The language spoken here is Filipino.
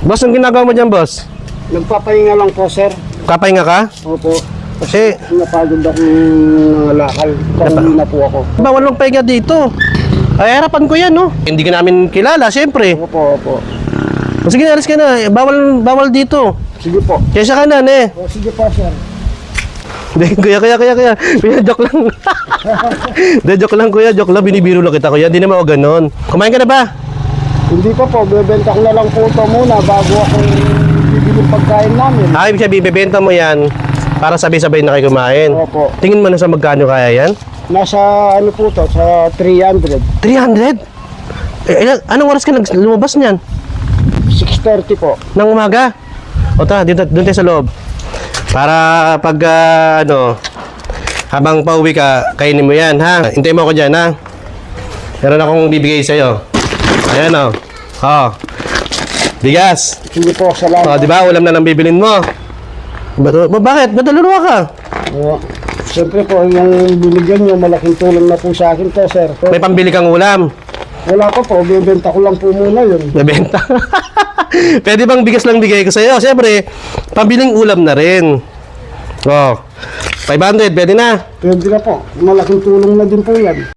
Boss, ang ginagawa mo dyan, boss? Nagpapahinga lang po, sir. Kapahinga ka? Opo. Kasi, Napagod akong lakal. Pauwi na po ako. bawal mong pahinga dito. Ay, harapan ko yan, no? Hindi ka namin kilala, siyempre. Opo, opo. O, sige, alis ka na. Bawal dito. Sige po. Kesa kanan, eh. O, sige po, sir. Kuya. Kuya, joke lang. De, joke lang, kuya. Joke lang. Binibiro lang kita, kuya. Hindi naman ako ganon. Kumain ka na ba? Hindi pa po. Bebenta ko na lang po ito muna bago akong bibili pagkain namin. Ibig sabihin, bibenta mo yan para sabay-sabay na kayo kumain. Opo. Tingin mo na sa magkano kaya yan? Nasa ano po to? Sa 300. 300? Anong oras ka lumabas niyan? 6:30 po. Ng umaga? O ta, doon tayo sa loob. Para pag habang pauwi ka, kainin mo yan, ha? Hintayin mo ako dyan, ha? Meron akong bibigay sa'yo. Ayan, o. Oh. Bigas. Sige po, O, salamat. di ba? Ulam na lang bibilin mo. Bakit? Ba't naluwa ka? Siyempre po, yung binigyan nyo, malaking tulong na po sa akin to, sir. May pambili kang ulam. Wala pa po, bibenta ko lang po muna yun. Nabenta. Pwede bang bigas lang bigay ko sa'yo? Siyempre, pambiling ulam na rin. Oh, 500, pwede na. Pwede na po, malaking tulong na din po yan.